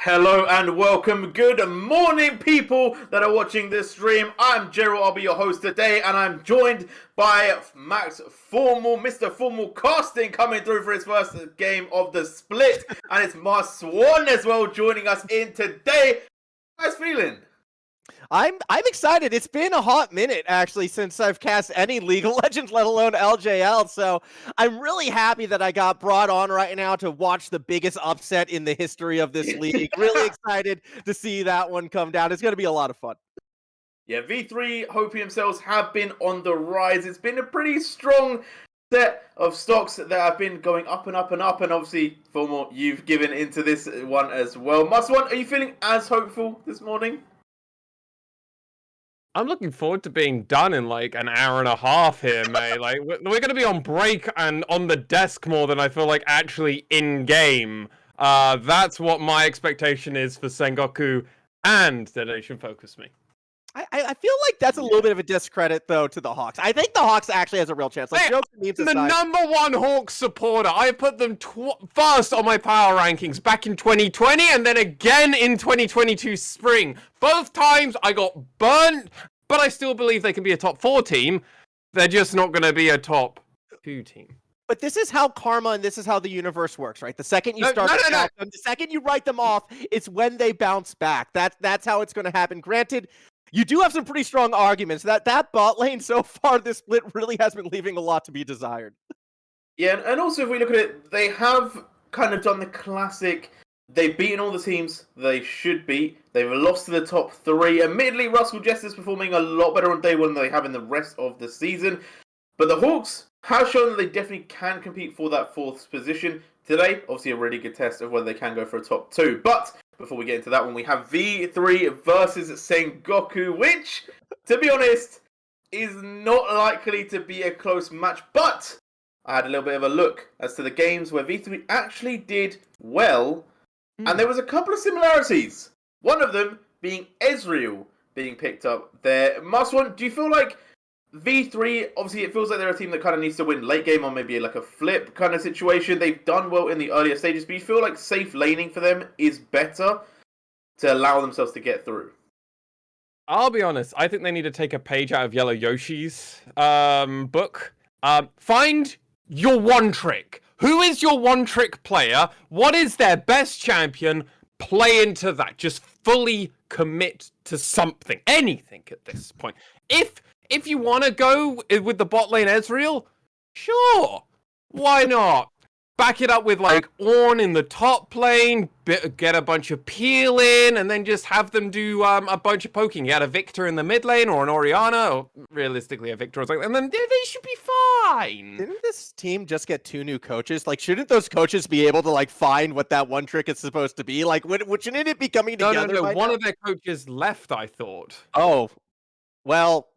Hello and welcome. Good morning, people that are watching this stream. I'm Gerald. I'll be your host today, and I'm joined by Max Formal, Mr. Formal Casting, coming through for his first game of the split, and it's Mars Swan as well joining us in today. How you guys feeling? I'm excited. It's been a hot minute actually since I've cast any League of Legends, let alone LJL. So I'm really happy that I got brought on right now to watch the biggest upset in the history of this league. Really excited to see that one come down. It's going to be a lot of fun. Yeah, V3 Hopi themselves have been on the rise. It's been a pretty strong set of stocks that have been going up and up and up, and obviously, Formal, you've given into this one as well. Must1, are you feeling as hopeful this morning? I'm looking forward to being done in like an hour and a half here, mate. Like we're going to be on break and on the desk more than I feel like actually in game. That's what my expectation is for Sengoku and Detonation Focus Me. I feel like that's a little bit of a discredit though to the Hawks. I think the Hawks actually has a real chance. Like, jokes and memes aside, the number one Hawks supporter. I put them first on my power rankings back in 2020 and then again in 2022 spring. Both times I got burnt, but I still believe they can be a top 4 team. They're just not going to be a top 2 team. But this is how karma and this is how the universe works, right? The second you start to doubt them, the second you write them off, it's when they bounce back. That's how it's going to happen. Granted, you do have some pretty strong arguments. That bot lane so far, this split really has been leaving a lot to be desired. Yeah, and also if we look at it, they have kind of done the classic, they've beaten all the teams they should beat, they've lost to the top 3. Admittedly, Russell Jester's performing a lot better on day 1 than they have in the rest of the season. But the Hawks have shown that they definitely can compete for that 4th position. Today, obviously a really good test of whether they can go for a top 2. But before we get into that one, we have V3 versus Sengoku, which, to be honest, is not likely to be a close match. But I had a little bit of a look as to the games where V3 actually did well, and there was a couple of similarities. One of them being Ezreal being picked up there. Must1, do you feel like V3, obviously it feels like they're a team that kind of needs to win late game or maybe like a flip kind of situation. They've done well in the earlier stages, but you feel like safe laning for them is better to allow themselves to get through? I'll be honest, I think they need to take a page out of Yellow Yoshi's book. Find your one trick. Who is your one trick player? What is their best champion? Play into that. Just fully commit to something. Anything at this point. If you want to go with the bot lane Ezreal, sure. Why not? Back it up with like Ornn in the top lane, get a bunch of peel in, and then just have them do a bunch of poking. You had a Victor in the mid lane or an Orianna, or realistically a Victor, and then they should be fine. Didn't this team just get 2 new coaches? Like, shouldn't those coaches be able to like find what that one trick is supposed to be? Like, shouldn't it be coming together? No. One of their coaches left, I thought. Oh, well.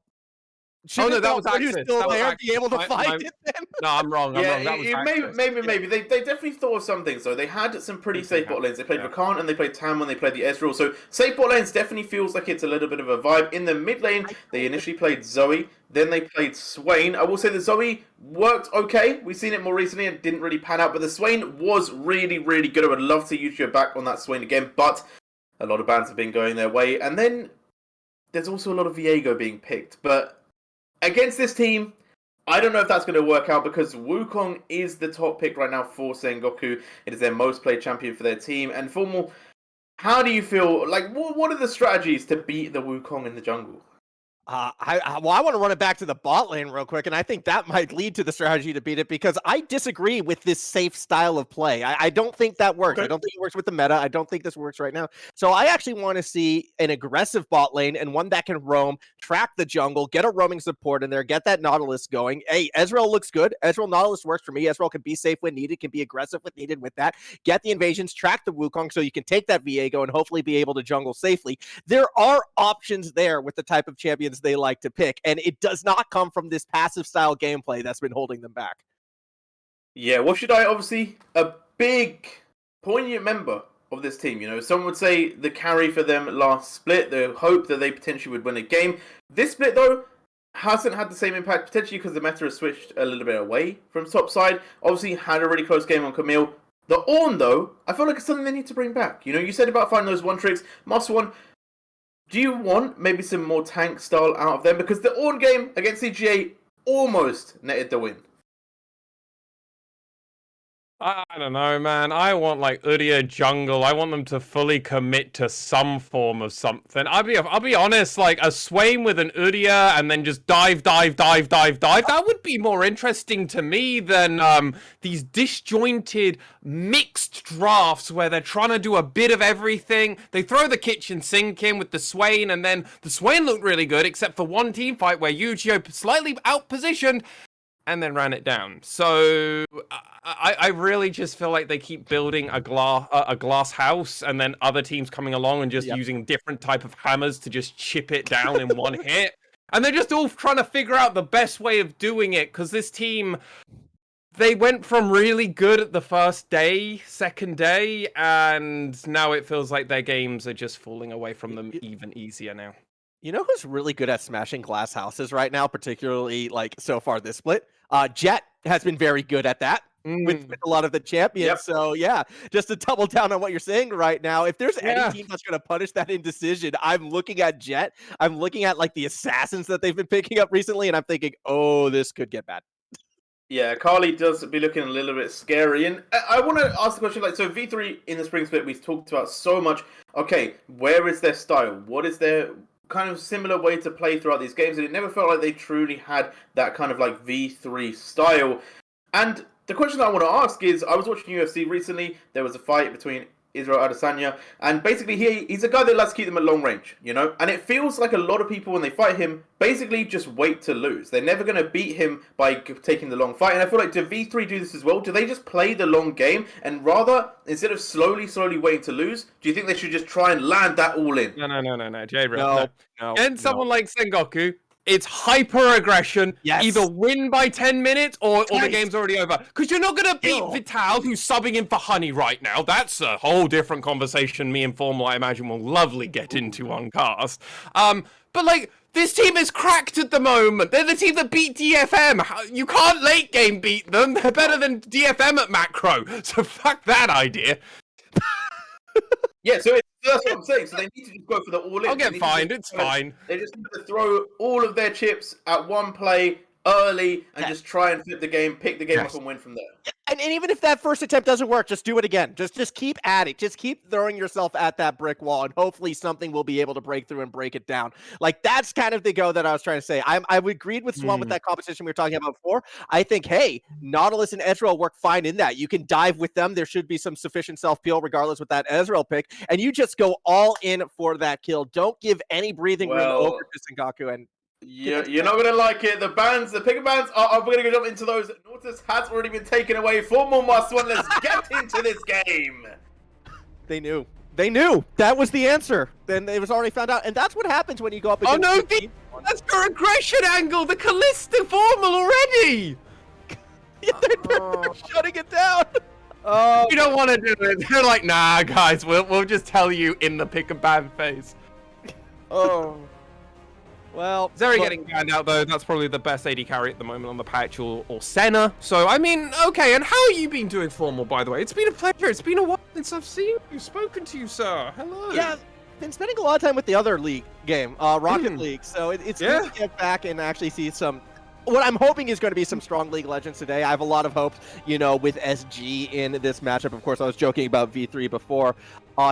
Oh no, that was Axis. Who's still there be able to find it then? No, I'm wrong. That was maybe. They definitely thought of some things, though. They had some pretty safe bot lanes. They played Rakan and they played Tam when they played the Ezreal. So safe bot lanes definitely feels like it's a little bit of a vibe. In the mid lane, they initially played Zoe, then they played Swain. I will say the Zoe worked okay. We've seen it more recently and didn't really pan out, but the Swain was really, really good. I would love to use your back on that Swain again, but a lot of bans have been going their way. And then there's also a lot of Viego being picked, but against this team, I don't know if that's going to work out because Wukong is the top pick right now for Sengoku. It is their most played champion for their team. And Formal, how do you feel? Like, what are the strategies to beat the Wukong in the jungle? I want to run it back to the bot lane real quick, and I think that might lead to the strategy to beat it because I disagree with this safe style of play. I don't think that works. Okay. I don't think it works with the meta. I don't think this works right now. So I actually want to see an aggressive bot lane and one that can roam, track the jungle, get a roaming support in there, get that Nautilus going. Hey, Ezreal looks good. Ezreal Nautilus works for me. Ezreal can be safe when needed, can be aggressive when needed with that. Get the invasions, track the Wukong so you can take that Viego and hopefully be able to jungle safely. There are options there with the type of champions they like to pick, and it does not come from this passive style gameplay that's been holding them back. Yeah, what should I obviously a big poignant member of this team, you know, some would say the carry for them last split, the hope that they potentially would win a game. This split though hasn't had the same impact, potentially because the meta has switched a little bit away from top side. Obviously had a really close game on Camille, The Ornn, though, I feel like it's something they need to bring back. You said about finding those one tricks. Master One, do you want maybe some more tank style out of them? Because the Ornn game against CGA almost netted the win. I don't know, man. I want like Udyr jungle. I want them to fully commit to some form of something. I'll be honest. Like a Swain with an Udyr and then just dive. That would be more interesting to me than these disjointed, mixed drafts where they're trying to do a bit of everything. They throw the kitchen sink in with the Swain, and then the Swain looked really good, except for one team fight where Yu-Gi-Oh slightly outpositioned. And then ran it down. So I really just feel like they keep building a glass house, and then other teams coming along and just using different type of hammers to just chip it down in one hit. And they're just all trying to figure out the best way of doing it, because this team, they went from really good at the first day, second day, and now it feels like their games are just falling away from them even easier now. You know who's really good at smashing glass houses right now, particularly like so far this split? Jet has been very good at that with a lot of the champions. Yep. So yeah, just to double down on what you're saying right now, if there's any team that's going to punish that indecision, I'm looking at Jet. I'm looking at like the assassins that they've been picking up recently, and I'm thinking, oh, this could get bad. Yeah, Carly does be looking a little bit scary. And I want to ask the question, like, so V3 in the spring split, we've talked about so much. Okay, where is their style? What is their kind of similar way to play throughout these games? And it never felt like they truly had that kind of like V3 style. And the question that I want to ask is, I was watching UFC recently. There was a fight between Israel Adesanya, and basically he's a guy that likes to keep them at long range, and it feels like a lot of people when they fight him basically just wait to lose. They're never going to beat him by taking the long fight, and I feel like, do V3 do this as well? Do they just play the long game, and rather, instead of slowly waiting to lose, do you think they should just try and land that all in? No, J-Bro. No. And someone like Sengoku, it's hyper aggression. Yes. Either win by 10 minutes or the game's already over. Because you're not going to beat Vital, who's subbing in for Honey right now. That's a whole different conversation me and Formal, I imagine, will lovely get into on cast. But like, this team is cracked at the moment. They're the team that beat DFM. You can't late game beat them. They're better than DFM at macro. So fuck that idea. Yeah, so that's what I'm saying. So they need to just go for the all-in. I'll get fined. It's fine. They just need to throw all of their chips at one play early and just try and flip the game, pick the game up and win from there. And even if that first attempt doesn't work, just do it again. Just keep adding. Just keep throwing yourself at that brick wall, and hopefully something will be able to break through and break it down. Like, that's kind of the go that I was trying to say. I agreed with Swan with that competition we were talking about before. I think, hey, Nautilus and Ezreal work fine in that. You can dive with them. There should be some sufficient self-peel regardless with that Ezreal pick, and you just go all in for that kill. Don't give any breathing room over to Sengoku. And you're not going to like it. The picker bans, we're going to jump into those. Nautilus has already been taken away. 4 more must win. Let's get into this game. They knew. That was the answer. Then it was already found out. And that's what happens when you go up against... Oh, no, that's your aggression angle. The Callista Formal already. They're shutting it down. You don't want to do it. They're like, nah, guys, we'll just tell you in the pick and ban phase. Well, Zeri getting banned out, though. That's probably the best AD carry at the moment on the patch, or Senna. So, I mean, okay. And how have you been doing, Formal, by the way? It's been a pleasure. It's been a while since I've seen you, spoken to you, sir. Hello. Yeah, been spending a lot of time with the other league game, Rocket League. So it's good to get back and actually see some... What I'm hoping is going to be some strong League Legends today. I have a lot of hopes, with SG in this matchup. Of course, I was joking about V3 before.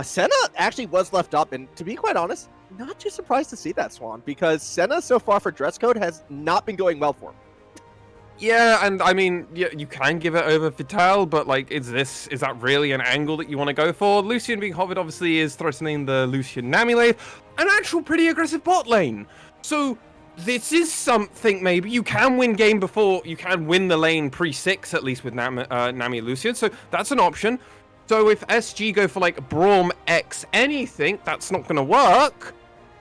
Senna actually was left up, and to be quite honest, not too surprised to see that, Swan, because Senna so far for dress code has not been going well for him. Yeah, and I mean, you can give it over Vital, but like, is that really an angle that you want to go for? Lucian being hovered obviously is threatening the Lucian Nami lane, an actual pretty aggressive bot lane. So this is something maybe you can win game before you can win the lane pre-6 at least with Nami Lucian. So that's an option. So if SG go for like Braum X anything, that's not going to work.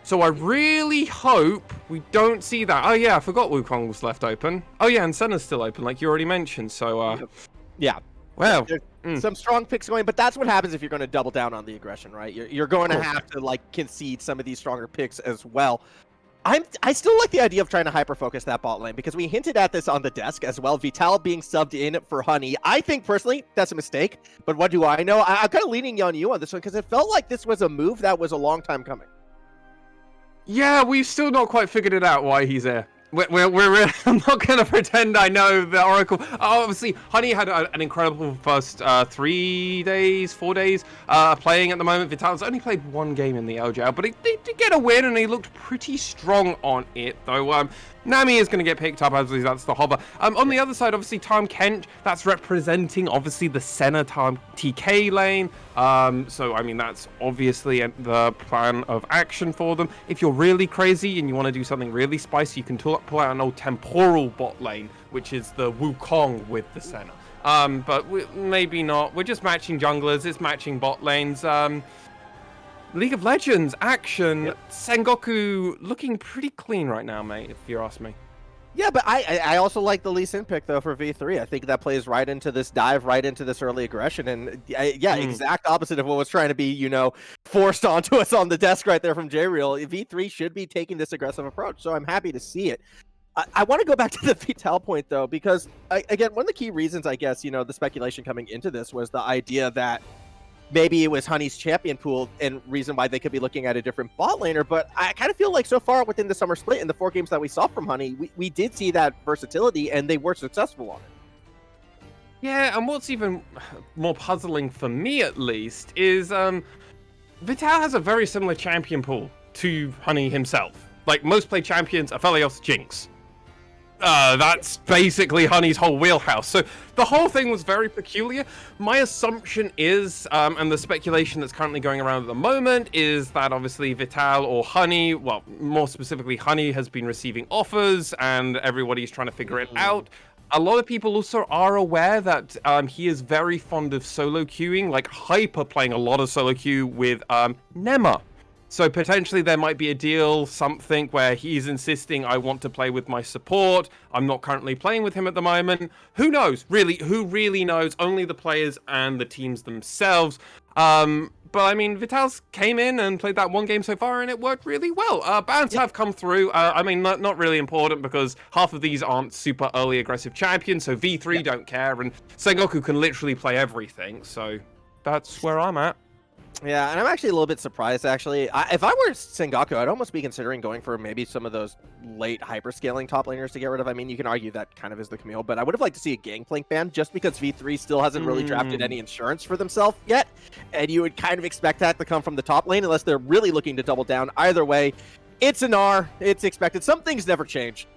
So I really hope we don't see that. Oh yeah, I forgot Wukong was left open. Oh yeah, and Senna's still open, like you already mentioned. So yeah. Well, some strong picks going, but that's what happens if you're going to double down on the aggression, right? You're going to have to like concede some of these stronger picks as well. I still like the idea of trying to hyper-focus that bot lane, because we hinted at this on the desk as well. Vital being subbed in for Honey. I think, personally, that's a mistake. But what do I know? I'm kind of leaning on you on this one, because it felt like this was a move that was a long time coming. Yeah, we've still not quite figured it out why he's there. I'm not going to pretend I know the Oracle. Obviously, Honey had an incredible first 3 days, 4 days playing at the moment. Vital's only played one game in the LJL, but he did get a win, and he looked pretty strong on it, though. Nami is going to get picked up, obviously, that's the hover. On the other side, obviously, Tom Kent, that's representing, obviously, the Senna Tom TK lane. So, I mean, that's obviously the plan of action for them. If you're really crazy and you want to do something really spicy, you can pull out an old temporal bot lane, which is the Wukong with the Senna. But maybe not. We're just matching junglers. It's matching bot lanes. League of Legends action. Yep. Sengoku looking pretty clean right now, mate, if you ask me. Yeah, but I also like the Lee Sin pick, though, for V3. I think that plays right into this dive, right into this early aggression. And exact opposite of what was trying to be, forced onto us on the desk right there from J-Real. V3 should be taking this aggressive approach, so I'm happy to see it. I want to go back to the Vital point, though, because, again, one of the key reasons, I guess, the speculation coming into this was the idea that maybe it was Honey's champion pool and reason why they could be looking at a different bot laner. But I kind of feel like so far within the summer split in the 4 games that we saw from Honey, we did see that versatility, and they were successful on it. Yeah, and what's even more puzzling for me, at least, is Vital has a very similar champion pool to Honey himself. Like, most play champions, Aphelios, Jinx. That's basically Honey's whole wheelhouse. So the whole thing was very peculiar. My assumption is, and the speculation that's currently going around at the moment, is that obviously Vital or Honey, well, more specifically Honey, has been receiving offers and everybody's trying to figure it out. A lot of people also are aware that he is very fond of solo queuing, like hyper playing a lot of solo queue with Nema. So potentially there might be a deal, something where he's insisting, I want to play with my support. I'm not currently playing with him at the moment. Who knows? Really, who really knows? Only the players and the teams themselves. But I mean, Vital's came in and played that 1 game so far, and it worked really well. Bans have come through. I mean, not really important, because half of these aren't super early aggressive champions, so V3 don't care, and Sengoku can literally play everything. So that's where I'm at. Yeah, and I'm actually a little bit surprised, actually. If I were Sengoku, I'd almost be considering going for maybe some of those late hyperscaling top laners to get rid of. I mean, you can argue that kind of is the Camille, but I would have liked to see a Gangplank ban, just because V3 still hasn't really drafted any insurance for themselves yet, and you would kind of expect that to come from the top lane, unless they're really looking to double down. Either way, it's an R, it's expected. Some things never change.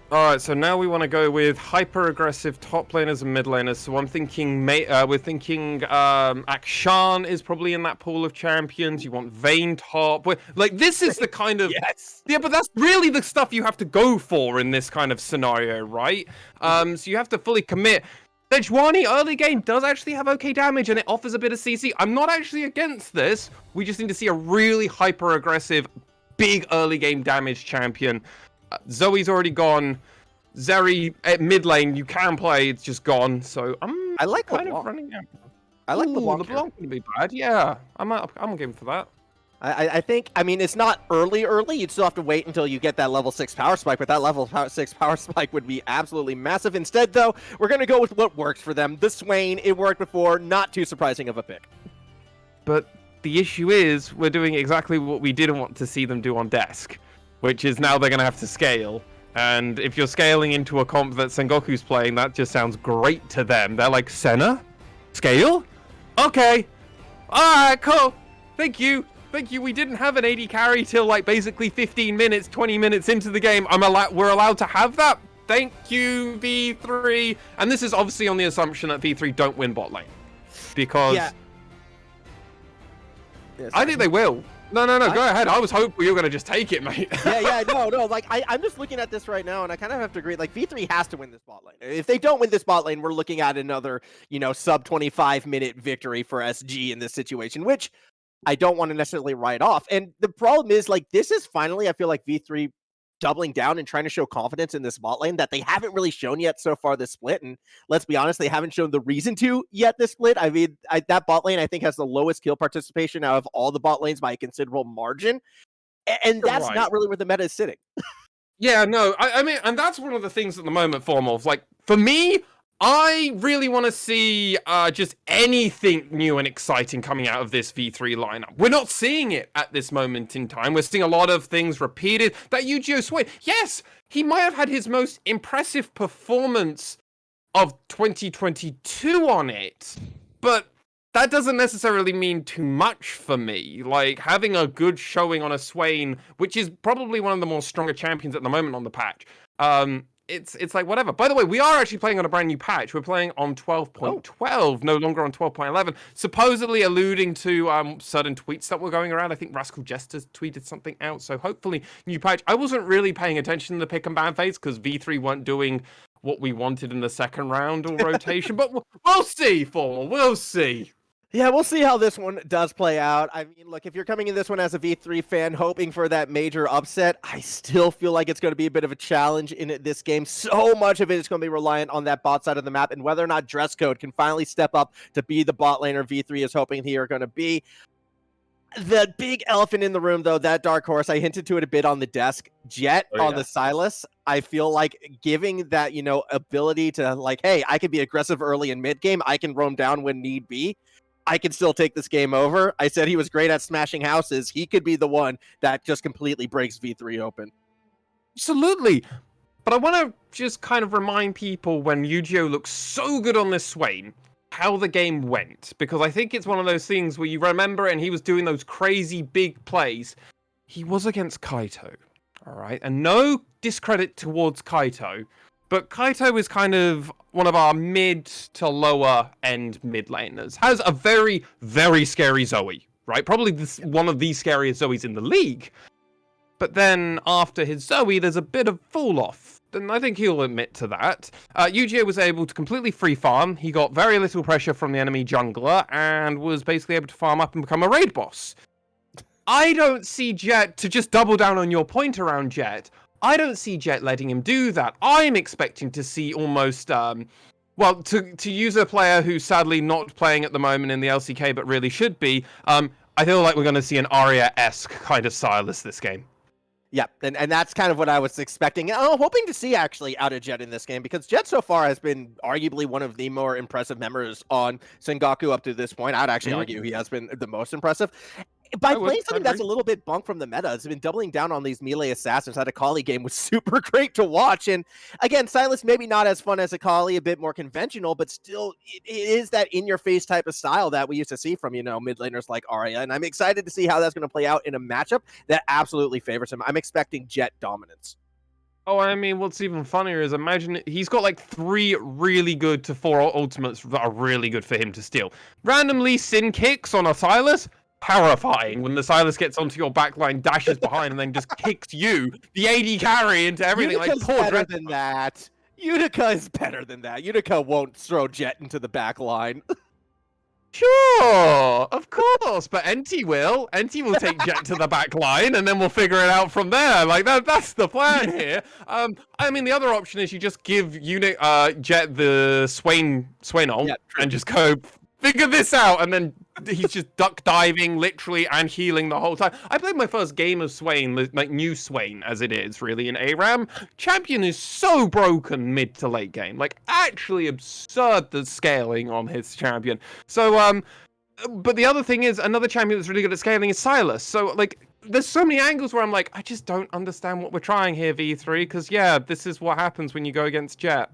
Alright, so now we want to go with hyper-aggressive top laners and mid laners. So I'm thinking, we're thinking Akshan is probably in that pool of champions. You want Vayne top. Like, this is the kind of... Yes. Yeah, but that's really the stuff you have to go for in this kind of scenario, right? So you have to fully commit. Sejuani early game does actually have okay damage, and it offers a bit of CC. I'm not actually against this. We just need to see a really hyper-aggressive, big early game damage champion. Zoe's already gone. Zeri at mid lane, you can play. It's just gone. So I like kind of running out. I like LeBlanc. LeBlanc wouldn't be bad. Yeah, I'm game for that. I think, I mean, it's not early. You'd still have to wait until you get that level 6 power spike, but that level 6 power spike would be absolutely massive. Instead, though, we're going to go with what works for them. The Swain, it worked before. Not too surprising of a pick. But the issue is, we're doing exactly what we didn't want to see them do on desk, which is now they're going to have to scale. And if you're scaling into a comp that Sengoku's playing, that just sounds great to them. They're like, Senna? Scale? Okay. Alright, cool. Thank you. We didn't have an AD carry till like basically 15 minutes, 20 minutes into the game. We're allowed to have that? Thank you, V3. And this is obviously on the assumption that V3 don't win bot lane. Because... Yeah. I think they will. No, go ahead. I was hoping you were going to just take it, mate. No. Like, I'm just looking at this right now, and I kind of have to agree. Like, V3 has to win this bot lane. If they don't win this bot lane, we're looking at another, sub 25-minute victory for SG in this situation, which I don't want to necessarily write off. And the problem is, like, this is finally, I feel like V3 doubling down and trying to show confidence in this bot lane that they haven't really shown yet so far this split. And let's be honest, they haven't shown the reason to yet this split. I mean, that bot lane, I think, has the lowest kill participation out of all the bot lanes by a considerable margin. And that's Right. not really where the meta is sitting. Yeah, no, I mean, and that's one of the things at the moment, Formals. Like, for me, I really want to see just anything new and exciting coming out of this V3 lineup. We're not seeing it at this moment in time. We're seeing a lot of things repeated. That Yu-Gi-Oh! Swain, yes, he might have had his most impressive performance of 2022 on it, but that doesn't necessarily mean too much for me. Like, having a good showing on a Swain, which is probably one of the more stronger champions at the moment on the patch, it's like, whatever. By the way, we are actually playing on a brand new patch. We're playing on 12.12, no longer on 12.11, supposedly alluding to certain tweets that were going around. I think Rascal Jester tweeted something out, so hopefully new patch. I wasn't really paying attention to the pick and ban phase because V3 weren't doing what we wanted in the second round or rotation, but we'll see, Formal, we'll see. Yeah, we'll see how this one does play out. I mean, look, if you're coming in this one as a V3 fan hoping for that major upset, I still feel like it's going to be a bit of a challenge in this game. So much of it is going to be reliant on that bot side of the map and whether or not Dress Code can finally step up to be the bot laner V3 is hoping he are going to be. The big elephant in the room, though, that dark horse, I hinted to it a bit on the desk, Jet on the Sylas. I feel like giving that, ability to like, hey, I can be aggressive early in mid game. I can roam down when need be. I can still take this game over. I said he was great at smashing houses. He could be the one that just completely breaks V3 open. Absolutely. But I want to just kind of remind people when Yu-Gi-Oh! Looks so good on this Swain, how the game went. Because I think it's one of those things where you remember and he was doing those crazy big plays. He was against Kaito, all right? And no discredit towards Kaito, but Kaito is kind of one of our mid to lower end mid laners. Has a very, very scary Zoe, right? Probably one of the scariest Zoes in the league. But then after his Zoe, there's a bit of fall off. And I think he'll admit to that. Yu-Gi-Oh! Was able to completely free farm. He got very little pressure from the enemy jungler and was basically able to farm up and become a raid boss. I don't see Jet, to just double down on your point around Jet, I don't see Jet letting him do that. I'm expecting to see almost, well, to use a player who's sadly not playing at the moment in the LCK but really should be, I feel like we're going to see an Arya-esque kind of Sylas this game. Yeah, and that's kind of what I was expecting. I'm hoping to see actually out of Jet in this game because Jet so far has been arguably one of the more impressive members on Sengoku up to this point. I'd actually argue he has been the most impressive. By playing something that's a little bit bunk from the meta, it's been doubling down on these melee assassins. That Akali game was super great to watch. And again, Sylas maybe not as fun as Akali, a bit more conventional, but still it is that in-your-face type of style that we used to see from, mid laners like Arya. And I'm excited to see how that's going to play out in a matchup that absolutely favors him. I'm expecting Jet dominance. Oh, I mean, what's even funnier is imagine he's got like 3 really good to 4 ultimates that are really good for him to steal. Randomly Sin kicks on a Sylas. Terrifying when the Sylas gets onto your backline, dashes behind, and then just kicks you, the AD carry, into everything. Utica's like better than that. Utica is better than that. Utica won't throw Jet into the backline. Sure, of course, but Enti will. Enti will take Jet to the back line, and then we'll figure it out from there. Like that's the plan here. I mean, the other option is you just give Jet the Swain ult, and just go figure this out, and then he's just duck diving literally and healing the whole time. I played my first game of Swain, like new Swain as it is really in ARAM. Champion is so broken mid to late game, like actually absurd the scaling on his champion. So but the other thing is another champion that's really good at scaling is Sylas. So like there's so many angles where I'm like, I just don't understand what we're trying here, V3, because yeah, this is what happens when you go against Jet.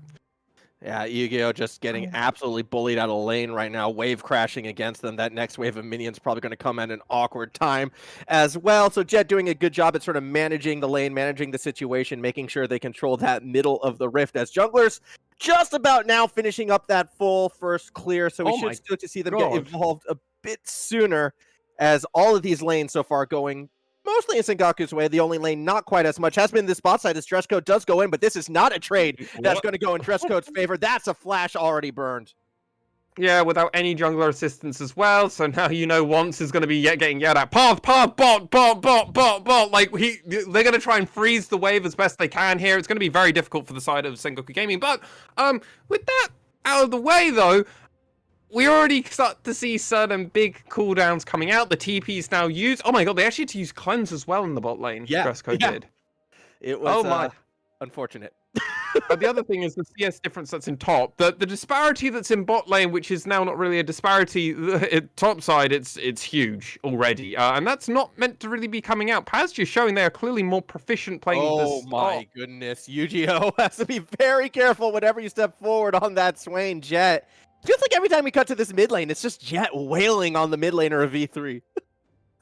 Yeah, Yu-Gi-Oh! Just getting absolutely bullied out of lane right now. Wave crashing against them. That next wave of minions probably going to come at an awkward time as well. So Jet doing a good job at sort of managing the lane, managing the situation, making sure they control that middle of the rift as junglers just about now finishing up that full first clear. So we should start to see them get involved a bit sooner as all of these lanes so far going mostly in Sengoku's way. The only lane not quite as much has been this bot side as Dress Code does go in, but this is not a trade that's going to go in Dress Code's favor. That's a flash already burned. Yeah, without any jungler assistance as well. So now once is going to be getting yelled at. Path, bot. Like they're going to try and freeze the wave as best they can here. It's going to be very difficult for the side of Sengoku Gaming. But with that out of the way, though, we already start to see certain big cooldowns coming out. The TP's now used. Oh my god, they actually had to use cleanse as well in the bot lane. Yeah, Dress code yeah. did. It was Oh my. unfortunate. But the other thing is the CS difference that's in top. The disparity that's in bot lane, which is now not really a disparity, top side, it's huge already. And that's not meant to really be coming out. Paz just showing they are clearly more proficient playing Oh this. my goodness. Yu-Gi-Oh has to be very careful whenever you step forward on that Swain Jet. Feels like every time we cut to this mid lane, it's just Jet wailing on the mid laner of V3.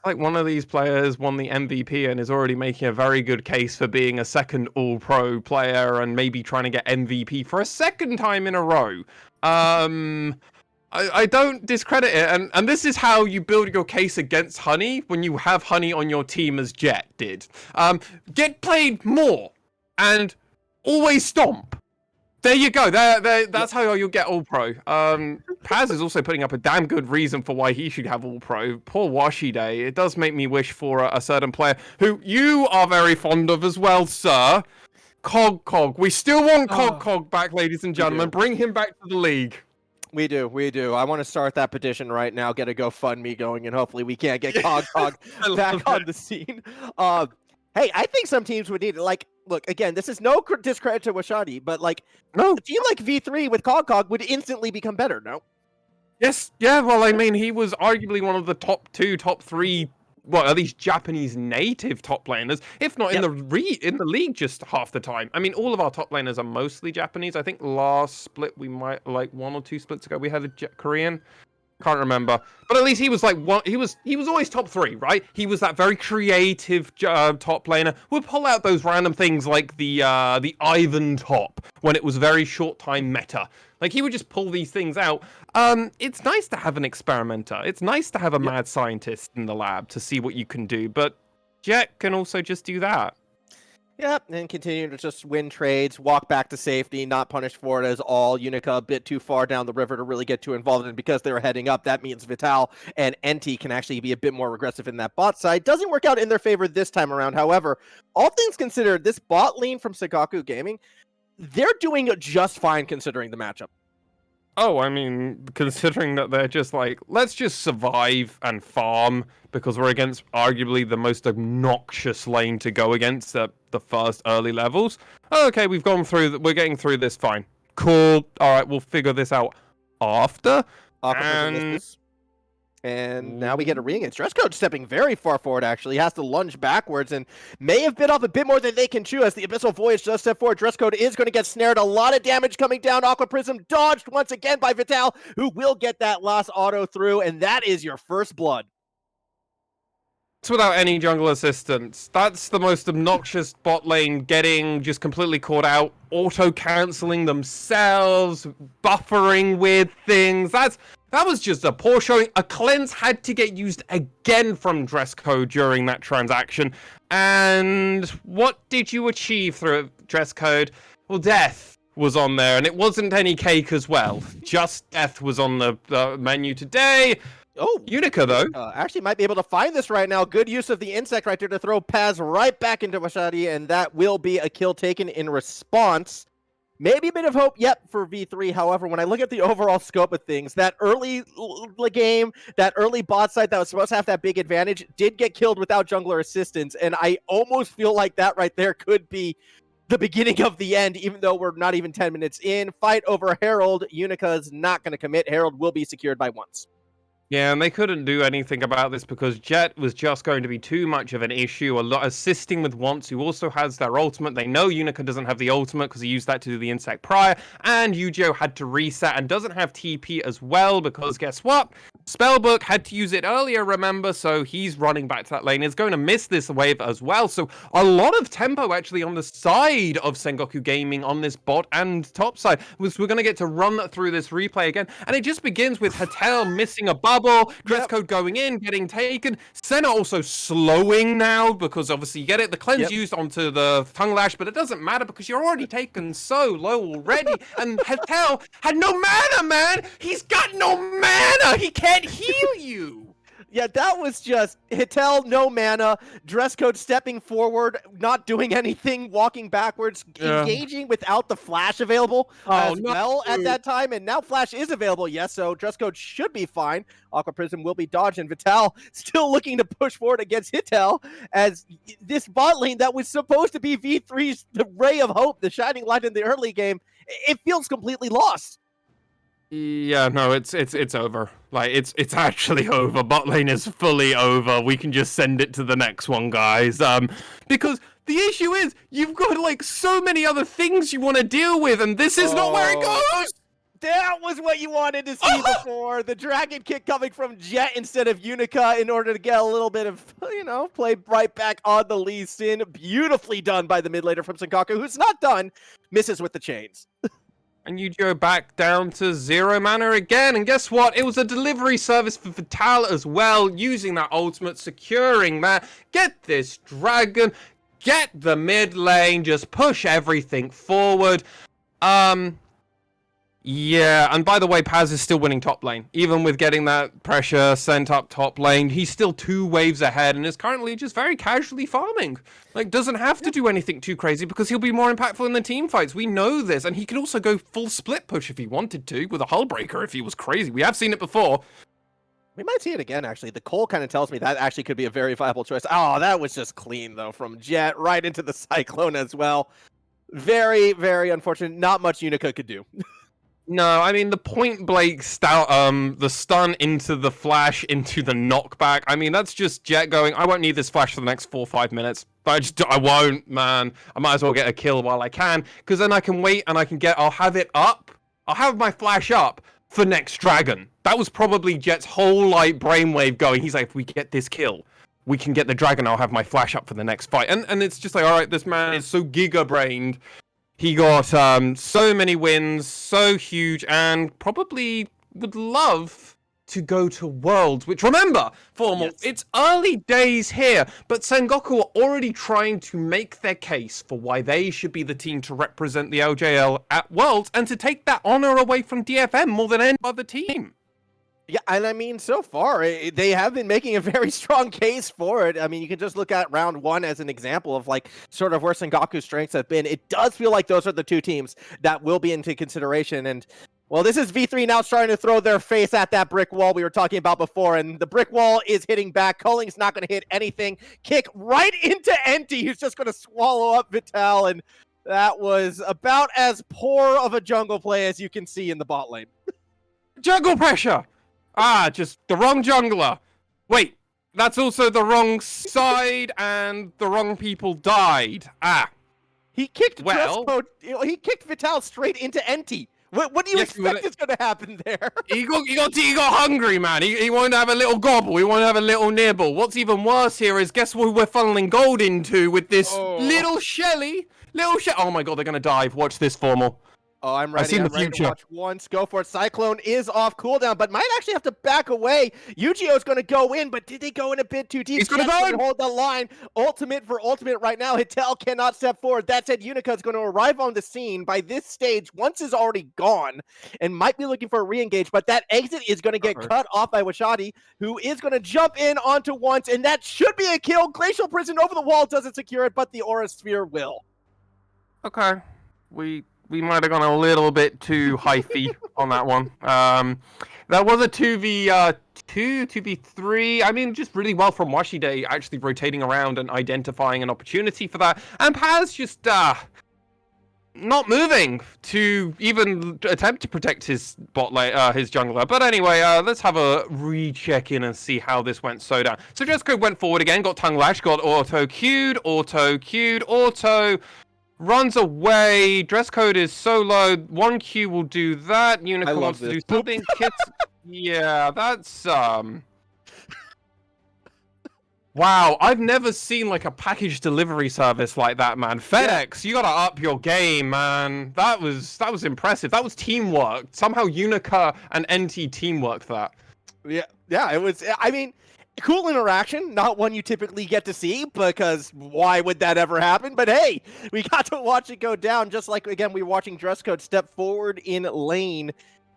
Like one of these players won the MVP and is already making a very good case for being a second all-pro player and maybe trying to get MVP for a second time in a row. I don't discredit it, and this is how you build your case against Honey when you have Honey on your team as Jet did. Get played more and always stomp. There you go. That's how you'll get all pro. Paz is also putting up a damn good reason for why he should have all pro. Poor Washi Day. It does make me wish for a certain player who you are very fond of as well, sir. Cog. We still want Cog back, ladies and gentlemen. Bring him back to the league. We do. I want to start that petition right now, get a GoFundMe going, and hopefully we can't get Cog back on the scene. Hey, I think some teams would need it. Like, look, again, this is no discredit to Washadi, but like, no, a team like V3 with Cog would instantly become better, no? Yes, yeah, well, I mean, he was arguably one of the top 2, top 3, well, at least Japanese native top laners, if not in the league just half the time. I mean, all of our top laners are mostly Japanese. I think last split we might, like 1 or 2 splits ago, we had a Korean. Can't remember, but at least he was like one. He was always top 3, right? He was that very creative top laner. Would pull out those random things like the Ivan top when it was very short time meta. Like he would just pull these things out. It's nice to have an experimenter. It's nice to have a mad scientist in the lab to see what you can do. But Jet can also just do that. Yep, and continue to just win trades, walk back to safety, not punished for it as all. Unica a bit too far down the river to really get too involved, and because they're heading up, that means Vital and Enti can actually be a bit more aggressive in that bot side. Doesn't work out in their favor this time around, however. All things considered, this bot lane from Sengoku Gaming, they're doing just fine considering the matchup. Oh, I mean, considering that they're just like, let's just survive and farm because we're against arguably the most obnoxious lane to go against at the first early levels. Oh, okay, we're getting through this fine. Cool. All right, we'll figure this out after. And now we get a ring. It's Dress Code stepping very far forward, actually. He has to lunge backwards and may have bit off a bit more than they can chew as the Abyssal Voyage does step forward. Dress Code is going to get snared. A lot of damage coming down. Aqua Prism dodged once again by Vital, who will get that last auto through, and that is your first blood. It's without any jungle assistance. That's the most obnoxious bot lane getting just completely caught out, auto-canceling themselves, buffering weird things. That was just a poor showing. A cleanse had to get used again from Dress Code during that transaction. And what did you achieve through Dress Code? Well, death was on there, and it wasn't any cake as well. Just death was on the menu today. Oh, Unica, though. Actually might be able to find this right now. Good use of the insect right there to throw Paz right back into Washadi, and that will be a kill taken in response. Maybe a bit of hope, for V3. However, when I look at the overall scope of things, that early game, that early bot side that was supposed to have that big advantage, did get killed without jungler assistance, and I almost feel like that right there could be the beginning of the end, even though we're not even 10 minutes in. Fight over Herald. Unica's not going to commit. Herald will be secured by once. Yeah, and they couldn't do anything about this because Jet was just going to be too much of an issue. A lot assisting with Once, who also has their ultimate. They know Unica doesn't have the ultimate because he used that to do the insect prior. And Yu-Gi-Oh had to reset and doesn't have TP as well because guess what? Spellbook had to use it earlier, remember? So he's running back to that lane. He's going to miss this wave as well. So a lot of tempo actually on the side of Sengoku Gaming on this bot and top side. We're going to get to run through this replay again. And it just begins with Hatel missing a bubble. Dress Code going in, getting taken. Senna also slowing now because obviously you get it. The cleanse used onto the tongue lash, but it doesn't matter because you're already taken so low already. And Hatel had no mana, man. He's got no mana. He can't heal you. Yeah, that was just Hitel, no mana, dress code stepping forward, not doing anything, walking backwards, engaging without the flash available well at that time. And now flash is available, yes, so dress code should be fine. Aqua Prism will be dodged, and Vital still looking to push forward against Hitel as this bot lane that was supposed to be V3's the ray of hope, the shining light in the early game, it feels completely lost. Yeah, no, it's over. Like it's actually over. Bot lane is fully over. We can just send it to the next one, guys. Because the issue is you've got like so many other things you want to deal with, and this is not where it goes. That was what you wanted to see before. The dragon kick coming from Jet instead of Unica in order to get a little bit of, play right back on the Lee Sin. Beautifully done by the mid laner from Sengoku, who's not done, misses with the chains. And you go back down to 0 mana again. And guess what? It was a delivery service for Vital as well, using that ultimate, securing that. Get this dragon, get the mid lane, just push everything forward. Yeah, and by the way, Paz is still winning top lane. Even with getting that pressure sent up top lane, he's still 2 waves ahead and is currently just very casually farming. Like, doesn't have to do anything too crazy because he'll be more impactful in the team fights. We know this, and he could also go full split push if he wanted to, with a hull breaker if he was crazy. We have seen it before. We might see it again, actually. The Cole kind of tells me that actually could be a very viable choice. Oh, that was just clean, though, from Jet right into the Cyclone as well. Very, very unfortunate. Not much Unica could do. No, I mean, the point blank the stun into the flash, into the knockback. I mean, that's just Jet going, I won't need this flash for the next 4 or 5 minutes. I won't, man. I might as well get a kill while I can, because then I can wait and I'll have it up. I'll have my flash up for next dragon. That was probably Jet's whole, brainwave going. He's like, if we get this kill, we can get the dragon, I'll have my flash up for the next fight. And it's just like, all right, this man is so giga-brained. He got so many wins, so huge, and probably would love to go to Worlds, which, remember, Formal, it's early days here, but Sengoku are already trying to make their case for why they should be the team to represent the LJL at Worlds and to take that honor away from DFM more than any other team. Yeah, and I mean, so far, they have been making a very strong case for it. I mean, you can just look at round 1 as an example of, sort of where Sengoku's strengths have been. It does feel like those are the 2 teams that will be into consideration. And, well, this is V3 now starting to throw their face at that brick wall we were talking about before. And the brick wall is hitting back. Culling's not going to hit anything. Kick right into Enti, who's just going to swallow up Vital. And that was about as poor of a jungle play as you can see in the bot lane. Jungle pressure! Just the wrong jungler. Wait, that's also the wrong side, and the wrong people died. He kicked he kicked Vital straight into Enti. What do you expect is going to happen there? He got hungry, man. He wanted to have a little gobble. He wanted to have a little nibble. What's even worse here is, guess who we're funneling gold into with this little Shelly? Oh my god, they're going to dive. Watch this, Formal. Oh, I'm ready. I've seen the ready future. To watch once. Go for it. Cyclone is off cooldown, but might actually have to back away. Yu-Gi-Oh's going to go in, but did they go in a bit too deep? He's going to go in. Hold the line. Ultimate for ultimate right now. Hitel cannot step forward. That said, Unica is going to arrive on the scene. By this stage, Once is already gone and might be looking for a re-engage, but that exit is going to get cut off by Washadi, who is going to jump in onto Once, and that should be a kill. Glacial Prison over the wall doesn't secure it, but the Aura Sphere will. Okay. We might have gone a little bit too hyphy on that one. That was a 2v2, 2v3. I mean, just really well from Washide, actually rotating around and identifying an opportunity for that. And Paz just not moving to even attempt to protect his bot lane, his jungler. But anyway, let's have a recheck in and see how this went so down. So Jesco went forward again, got tongue lash, got auto queued, runs away. Dress code is so low. 1Q will do that. Unica wants to do something. Kits. Yeah, that's wow, I've never seen like a package delivery service like that, man. FedEx, you gotta up your game, man. That was impressive. That was teamwork. Somehow Unica and NT teamworked that. Yeah, it was. I mean, cool interaction, not one you typically get to see, because why would that ever happen? But hey, we got to watch it go down, just like, again, we were watching Dress Code step forward in lane.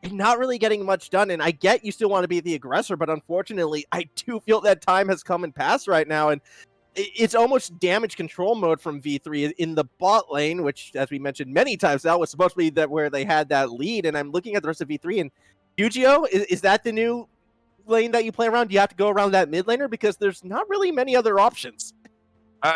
and not really getting much done. And I get you still want to be the aggressor, but unfortunately, I do feel that time has come and passed right now. And it's almost damage control mode from V3 in the bot lane, which, as we mentioned many times, that was supposed to be that where they had that lead. And I'm looking at the rest of V3, and Yu-Gi-Oh, is that the new lane that you play around? Do you have to go around that mid laner? Because there's not really many other options.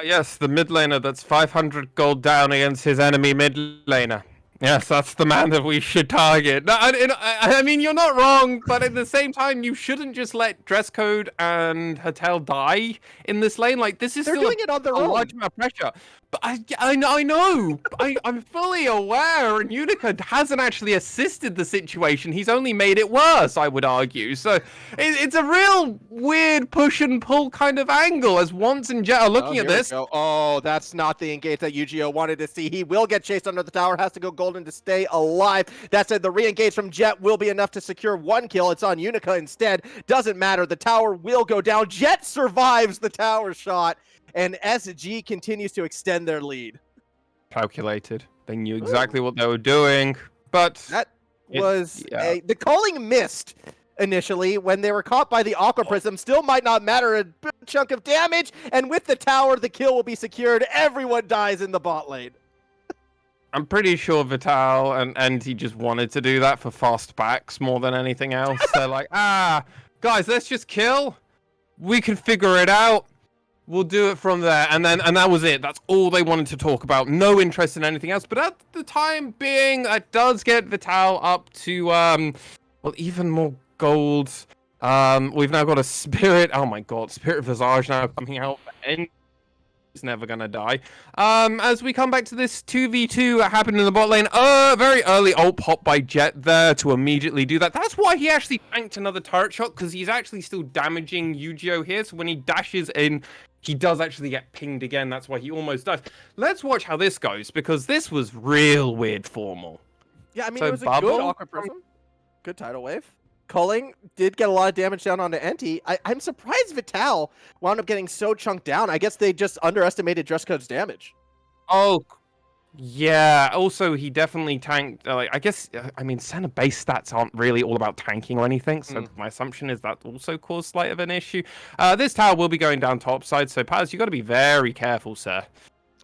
Yes, the mid laner that's 500 gold down against his enemy mid laner. Yes, that's the man that we should target. No, I mean, you're not wrong, but at the same time, you shouldn't just let Dress Code and Hatel die in this lane. Like, this is They're still doing it on their a own. large amount of pressure. But I know. I'm fully aware, and Unica hasn't actually assisted the situation. He's only made it worse, I would argue. So it's a real weird push and pull kind of angle, as Once and Jet are looking at this. Oh, that's not the engage that Yu-Gi-Oh wanted to see. He will get chased under the tower, has to go golden to stay alive. That said, the re-engage from Jet will be enough to secure 1 kill. It's on Unica instead. Doesn't matter. The tower will go down. Jet survives the tower shot, and SG continues to extend their lead. Calculated. They knew exactly what they were doing, but That was the calling missed initially when they were caught by the Aqua Prism. Still might not matter, a big chunk of damage, and with the tower, the kill will be secured. Everyone dies in the bot lane. I'm pretty sure Vital and he just wanted to do that for fast backs more than anything else. They're like, guys, let's just kill. We can figure it out. We'll do it from there. And that was it. That's all they wanted to talk about. No interest in anything else. But at the time being, that does get Vital up to, well, even more gold. We've now got a Spirit. Oh my god, Spirit Visage now coming out. And it's never gonna die. As we come back to this 2v2 that happened in the bot lane, very early ult pop by Jet there to immediately do that. That's why he actually tanked another turret shot, because he's actually still damaging Yu-Gi-Oh here. So when he dashes in, he does actually get pinged again. That's why he almost dies. Let's watch how this goes, because this was real weird formal. Yeah, I mean, it was a good Aqua Prism. Good tidal wave. Culling did get a lot of damage down onto Enti. I'm surprised Vital wound up getting so chunked down. I guess they just underestimated Dress Code's damage. Oh, yeah. Also, he definitely tanked. I guess, I mean, center base stats aren't really all about tanking or anything. So my assumption is that also caused slight of an issue. This tower will be going down top side. So Paz, you got to be very careful, sir.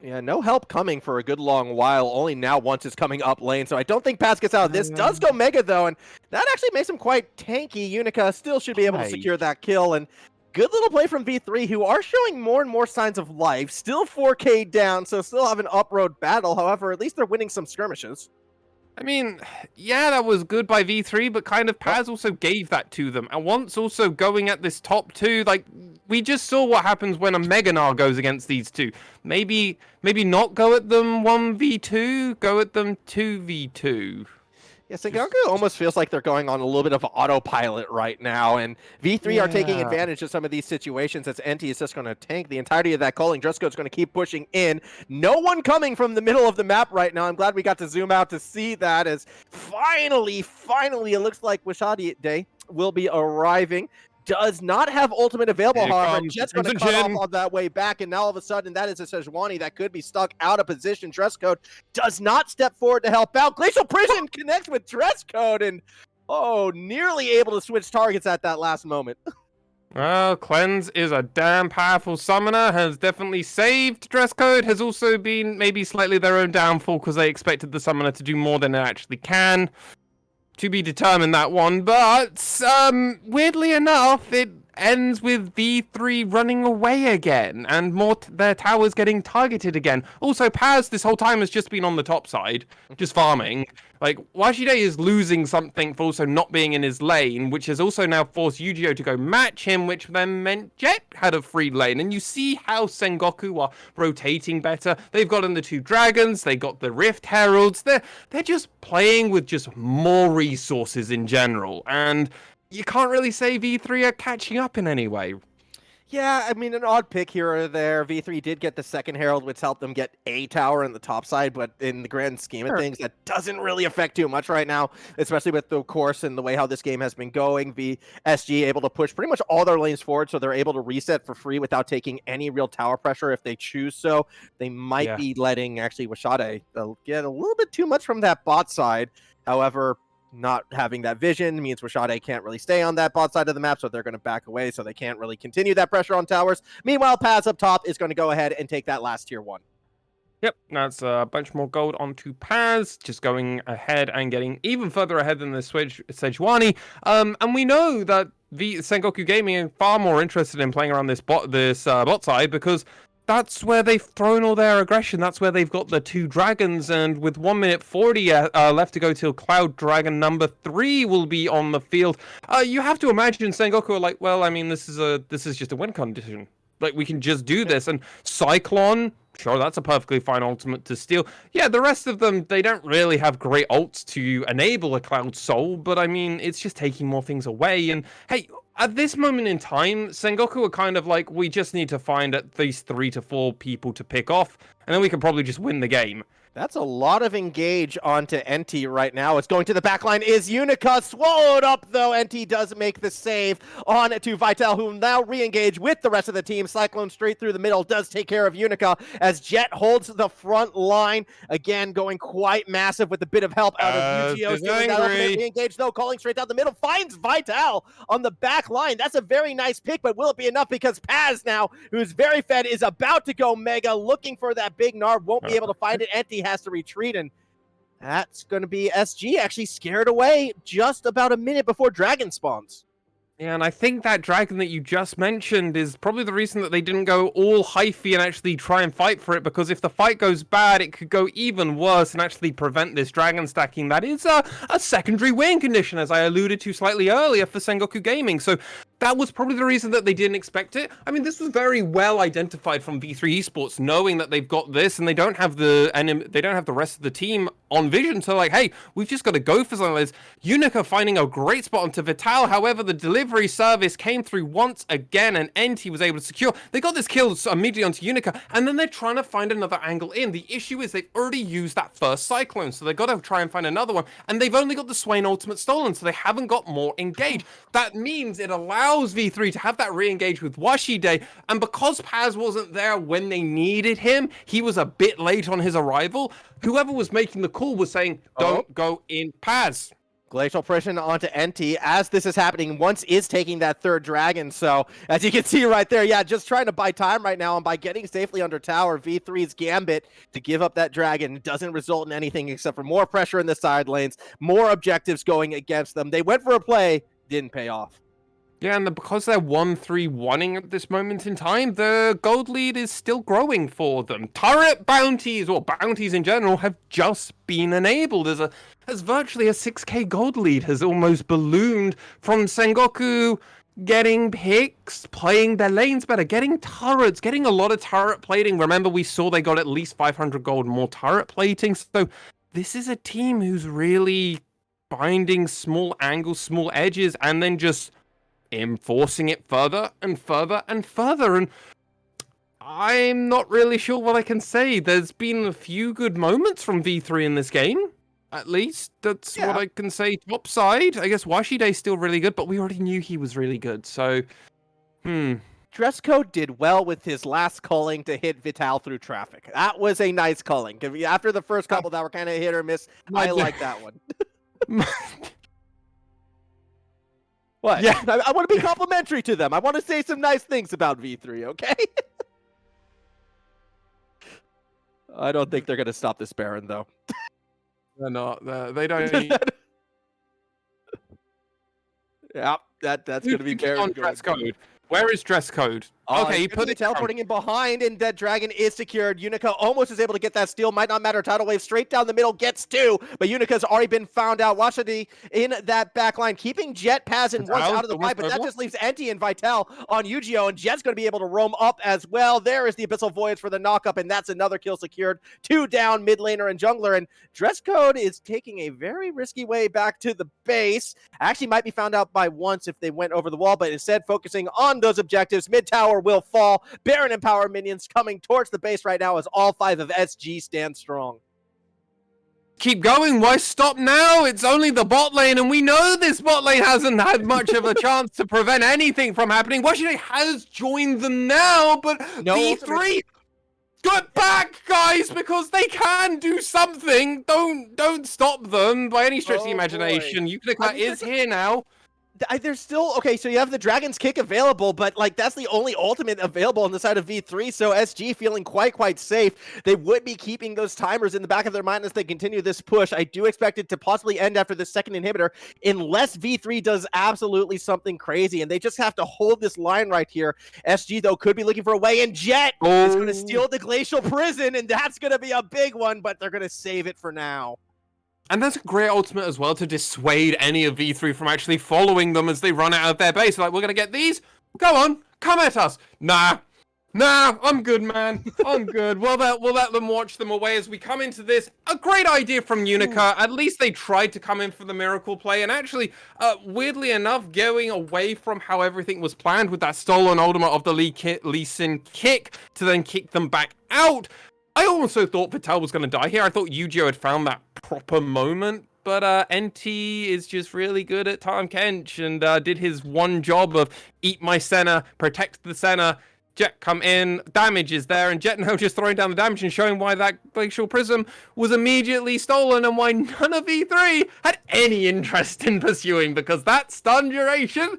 Yeah, no help coming for a good long while. Only now Once is coming up lane, so I don't think Paz gets out of this. Does go Mega, though, and that actually makes him quite tanky. Unica still should be able to secure that kill, and good little play from V3, who are showing more and more signs of life. Still 4K down, so still have an up-road battle. However, at least they're winning some skirmishes. I mean, yeah, that was good by V3, but kind of Paz also gave that to them. And Once also going at this top two, like, we just saw what happens when a Meganar goes against these two. Maybe not go at them 1v2, go at them 2v2. Yeah, Sengoku almost feels like they're going on a little bit of autopilot right now, and V3 are taking advantage of some of these situations as Enti is just going to tank the entirety of that calling. Dresco's going to keep pushing in. No one coming from the middle of the map right now. I'm glad we got to zoom out to see that, as finally, it looks like Wishadi Day will be arriving. Does not have ultimate available, however. Jet's going to cut off on that way back, and now all of a sudden, that is a Sejuani that could be stuck out of position. Dress Code does not step forward to help out. Glacial Prison connects with Dress Code, and nearly able to switch targets at that last moment. Well, Cleanse is a damn powerful summoner, has definitely saved Dress Code, has also been maybe slightly their own downfall because they expected the summoner to do more than it actually can. To be determined, that one, but weirdly enough, it ends with V3 running away again, and their towers getting targeted again. Also, Paz this whole time has just been on the top side, just farming. Like, Washide is losing something for also not being in his lane, which has also now forced Yu-Gi-Oh to go match him, which then meant Jet had a free lane. And you see how Sengoku are rotating better. They've gotten the 2 dragons, they got the Rift Heralds. They're just playing with just more resources in general. And you can't really say V3 are catching up in any way. Yeah, I mean, an odd pick here or there. V3 did get the second Herald, which helped them get a tower in the top side, but in the grand scheme of things, that doesn't really affect too much right now, especially with the course and the way how this game has been going. SG able to push pretty much all their lanes forward, so they're able to reset for free without taking any real tower pressure if they choose so. They might be letting, actually, Washade get a little bit too much from that bot side. However, not having that vision means Rashade can't really stay on that bot side of the map, so they're going to back away, so they can't really continue that pressure on towers. Meanwhile, Paz up top is going to go ahead and take that last tier 1. Yep, that's a bunch more gold onto Paz, just going ahead and getting even further ahead than the Sejuani. And we know that the Sengoku Gaming are far more interested in playing around this bot side, because that's where they've thrown all their aggression. That's where they've got the 2 dragons, and with 1 minute 40 left to go till Cloud Dragon number 3 will be on the field. You have to imagine Sengoku are like, well, I mean, this is just a win condition. Like, we can just do this. And Cyclone, sure, that's a perfectly fine ultimate to steal. Yeah, the rest of them, they don't really have great ults to enable a Cloud Soul, but I mean, it's just taking more things away. And hey, at this moment in time, Sengoku are kind of like, we just need to find at least 3 to 4 people to pick off, and then we can probably just win the game. That's a lot of engage onto NT right now. It's going to the backline. Is Unica swallowed up, though? NT does make the save on to Vital, who now re-engage with the rest of the team. Cyclone straight through the middle does take care of Unica as Jet holds the front line. Again, going quite massive with a bit of help out of UGO. Re-engage, though, calling straight down the middle. Finds Vital on the back line. That's a very nice pick, but will it be enough? Because Paz now, who's very fed, is about to go mega, looking for that big Narb. Won't be able to find it. NT has to retreat, and that's going to be SG actually scared away just about a minute before Dragon spawns. Yeah, and I think that dragon that you just mentioned is probably the reason that they didn't go all hyphy and actually try and fight for it, because if the fight goes bad, it could go even worse and actually prevent this dragon stacking. That is a secondary win condition, as I alluded to slightly earlier, for Sengoku Gaming. So that was probably the reason that they didn't expect it. I mean, this was very well identified from V3 Esports, knowing that they've got this and they don't have the rest of the team on vision. So like, hey, we've just got to go for something like this. Unica finding a great spot onto Vital. However, the delivery service came through once again, and NT was able to secure. They got this kill immediately onto Unica, and then they're trying to find another angle in. The issue is they've already used that first Cyclone, so they've got to try and find another one, and they've only got the Swain ultimate stolen, so they haven't got more engage. That means it allows V3 to have that re-engage with Washide, and because Paz wasn't there when they needed him, he was a bit late on his arrival. Whoever was making the call was saying, don't go in Paz. Glacial Prison onto NT as this is happening. Once is taking that 3rd dragon. So as you can see right there, yeah, just trying to buy time right now. And by getting safely under tower, V3's gambit to give up that dragon doesn't result in anything except for more pressure in the side lanes, more objectives going against them. They went for a play, didn't pay off. Yeah, and because they're 1-3-1ing at this moment in time, the gold lead is still growing for them. Turret bounties, or bounties in general, have just been enabled as virtually a 6k gold lead has almost ballooned from Sengoku getting picks, playing their lanes better, getting turrets, getting a lot of turret plating. Remember, we saw they got at least 500 gold more turret plating. So this is a team who's really finding small angles, small edges, and then just enforcing it further and further and further. And I'm not really sure what I can say. There's been a few good moments from V3 in this game. At least that's what I can say. Top side, I guess Washide's still really good, but we already knew he was really good. So, Dresscode did well with his last calling to hit Vital through traffic. That was a nice calling. After the first couple that were kind of hit or miss, I like that one. What? Yeah, I want to be complimentary to them. I want to say some nice things about V3, okay? I don't think they're going to stop this Baron, though. They're not. They don't need... Yeah, that's going to be Baron. Dress code. Where is dress code? Okay, he put it teleporting in behind, and that dragon is secured. Unica almost is able to get that steal. Might not matter. Tidal wave straight down the middle gets 2, but Unica's already been found out. Washadi in that back line, keeping Jet, Paz, and once out of the fight, but that just leaves NT and Vital on UGO, and Jet's going to be able to roam up as well. There is the Abyssal Voyage for the knock-up, and that's another kill secured. 2 down, mid laner and jungler, and Dresscode is taking a very risky way back to the base. Actually might be found out by once if they went over the wall, but instead focusing on those objectives. Mid tower will fall. Baron and power minions coming towards the base right now as all 5 of SG stand strong. Keep going. Why stop now? It's only the bot lane, and we know this bot lane hasn't had much of a chance to prevent anything from happening. Washington has joined them now, but V3 Get back, guys, because they can do something. Don't stop them by any stretch of the imagination. You click that is here now. There's still okay, so you have the Dragon's Kick available, but like that's the only ultimate available on the side of V3. So SG feeling quite safe. They would be keeping those timers in the back of their mind as they continue this push. I do expect it to possibly end after the second inhibitor, unless V3 does absolutely something crazy, and they just have to hold this line right here. SG though could be looking for a way, and Jet is going to steal the Glacial Prison, and that's going to be a big one, but they're going to save it for now. And that's a great ultimate as well to dissuade any of V3 from actually following them as they run out of their base. Like, we're going to get these? Go on, come at us. Nah, I'm good, man. I'm good. We'll let them watch them away as we come into this. A great idea from Unica. At least they tried to come in for the miracle play. And actually, weirdly enough, going away from how everything was planned with that stolen ultimate of the Lee Sin kick to then kick them back out. I also thought Vital was going to die here. I thought Yu-Gi-Oh had found that proper moment, but NT is just really good at Tahm Kench and did his one job of eat my center, protect the center, Jet come in, damage is there, and Jet now just throwing down the damage and showing why that Glacial Prism was immediately stolen and why none of E3 had any interest in pursuing, because that stun duration,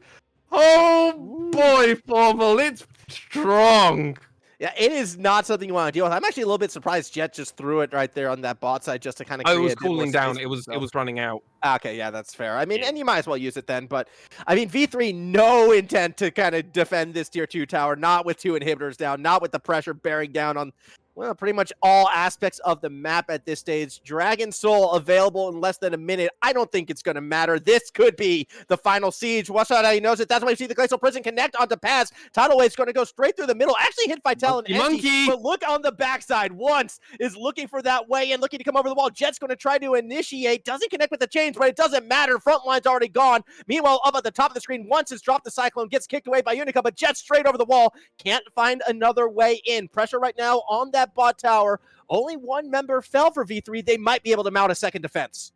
oh boy, Formal, it's strong. Yeah, it is not something you want to deal with. I'm actually a little bit surprised Jet just threw it right there on that bot side just to kind of create it was cooling down. It was running out. Okay, yeah, that's fair. I mean, and you might as well use it then, but I mean, V3, no intent to kind of defend this tier 2 tower, not with 2 inhibitors down, not with the pressure bearing down on, well, pretty much all aspects of the map at this stage. Dragon Soul available in less than a minute. I don't think it's going to matter. This could be the final siege. Watch out how he knows it. That's why you see the Glacial Prison connect onto pass. Tidal Wave's going to go straight through the middle. Actually hit Vital and Monkey. But look on the backside. Once is looking for that way and looking to come over the wall. Jet's going to try to initiate. Doesn't connect with the chains, but it doesn't matter. Front line's already gone. Meanwhile, up at the top of the screen, Once has dropped the Cyclone. Gets kicked away by Unica, but Jet straight over the wall. Can't find another way in. Pressure right now on that bot tower. Only one member fell for V3. They might be able to mount a second defense.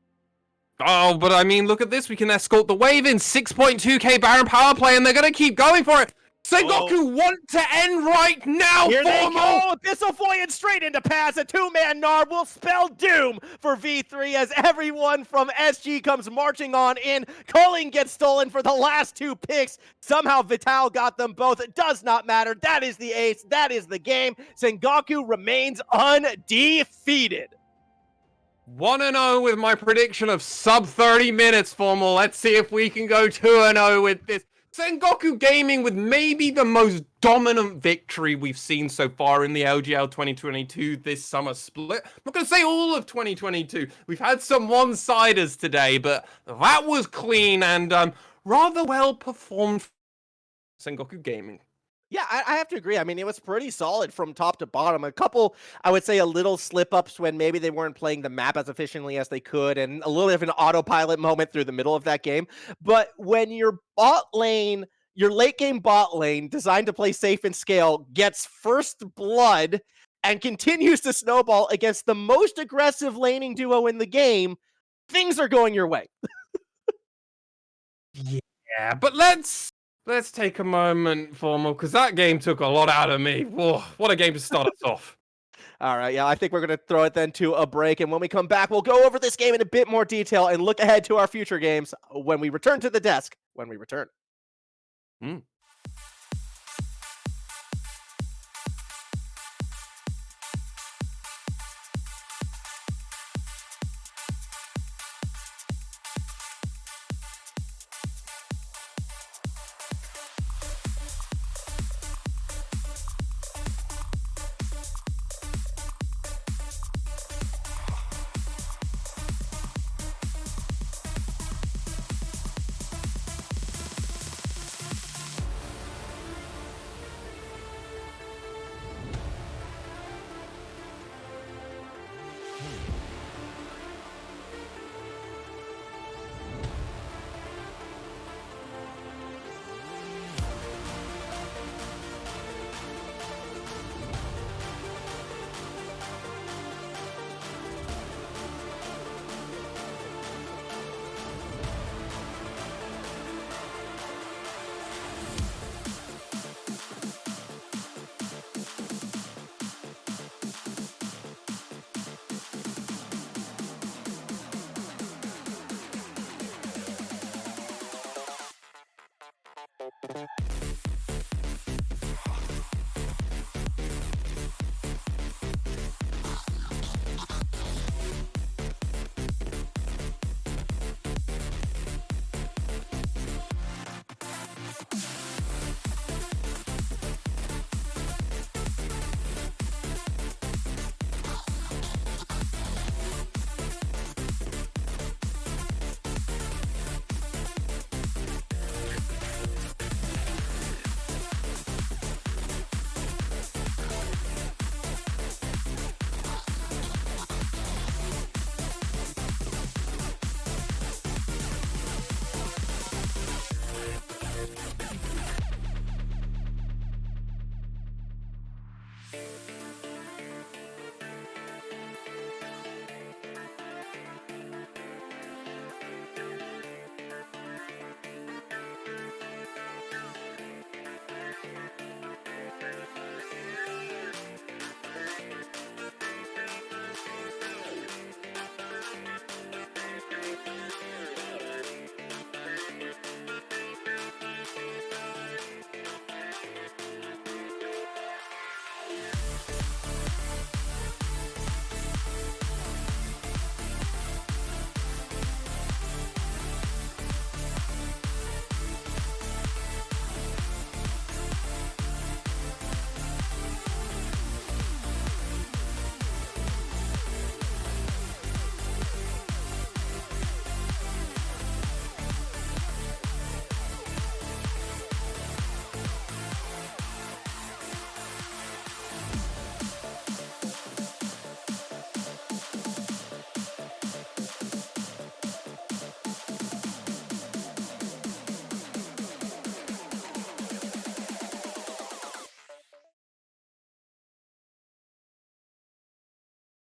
Oh, but I mean, look at this. We can escort the wave in. 6.2k Baron power play, and they're going to keep going for it. Sengoku want to end right now. Here they go. Abyssal Voyage straight into pass. A 2-man Nard will spell doom for V3 as everyone from SG comes marching on in. Culling gets stolen for the last 2 picks. Somehow Vital got them both. It does not matter. That is the ace. That is the game. Sengoku remains undefeated. 1-0 with my prediction of sub 30 minutes, Formal. Let's see if we can go 2-0 with this. Sengoku Gaming with maybe the most dominant victory we've seen so far in the LJL 2022 this summer split. I'm not going to say all of 2022. We've had some one-siders today, but that was clean and rather well performed for Sengoku Gaming. Yeah, I have to agree. I mean, it was pretty solid from top to bottom. A couple, I would say, a little slip-ups when maybe they weren't playing the map as efficiently as they could, and a little bit of an autopilot moment through the middle of that game. But when your bot lane, your late-game bot lane, designed to play safe and scale, gets first blood and continues to snowball against the most aggressive laning duo in the game, things are going your way. Yeah, but let's take a moment, Formal, because that game took a lot out of me. Whoa, what a game to start us off. All right, yeah, I think we're going to throw it then to a break, and when we come back, we'll go over this game in a bit more detail and look ahead to our future games when we return to the desk when we return.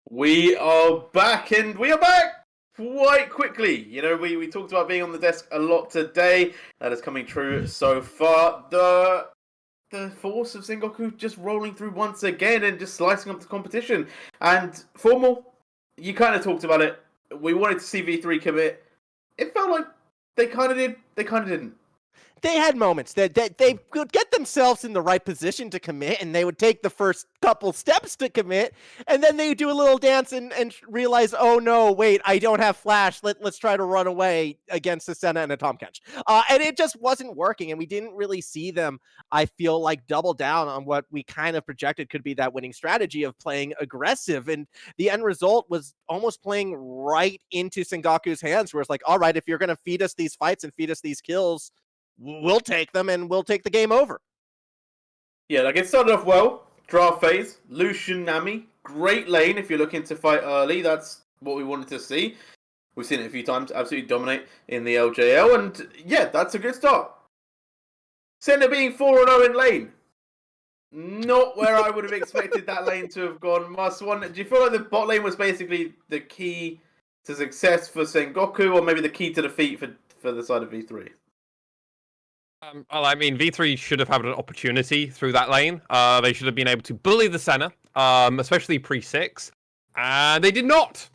We are back, and we are back quite quickly. You know, we talked about being on the desk a lot today. That is coming true so far. The force of Sengoku just rolling through once again and just slicing up the competition. And Formal, you kind of talked about it. We wanted to see V3 commit. It felt like they kind of did, they kind of didn't. They had moments that they could get themselves in the right position to commit, and they would take the first couple steps to commit, and then they would do a little dance and realize, oh no, wait, I don't have flash. Let's try to run away against a Senna and a Tahm Kench. And it just wasn't working, and we didn't really see them, I feel like, double down on what we kind of projected could be that winning strategy of playing aggressive. And the end result was almost playing right into Sengoku's hands, where it's like, all right, if you're going to feed us these fights and feed us these kills, we'll take them and we'll take the game over. Yeah, like it started off well. Draft phase, Lucian Nami, great lane if you're looking to fight early. That's what we wanted to see. We've seen it a few times, absolutely dominate in the LJL, and yeah, that's a good start. Senna being 4-0 in lane. Not where I would have expected that lane to have gone. Must one. Do you feel like the bot lane was basically the key to success for Sengoku, or maybe the key to defeat for the side of V3? Well, I mean, V3 should have had an opportunity through that lane. They should have been able to bully the Senna, especially pre-6, and they did not.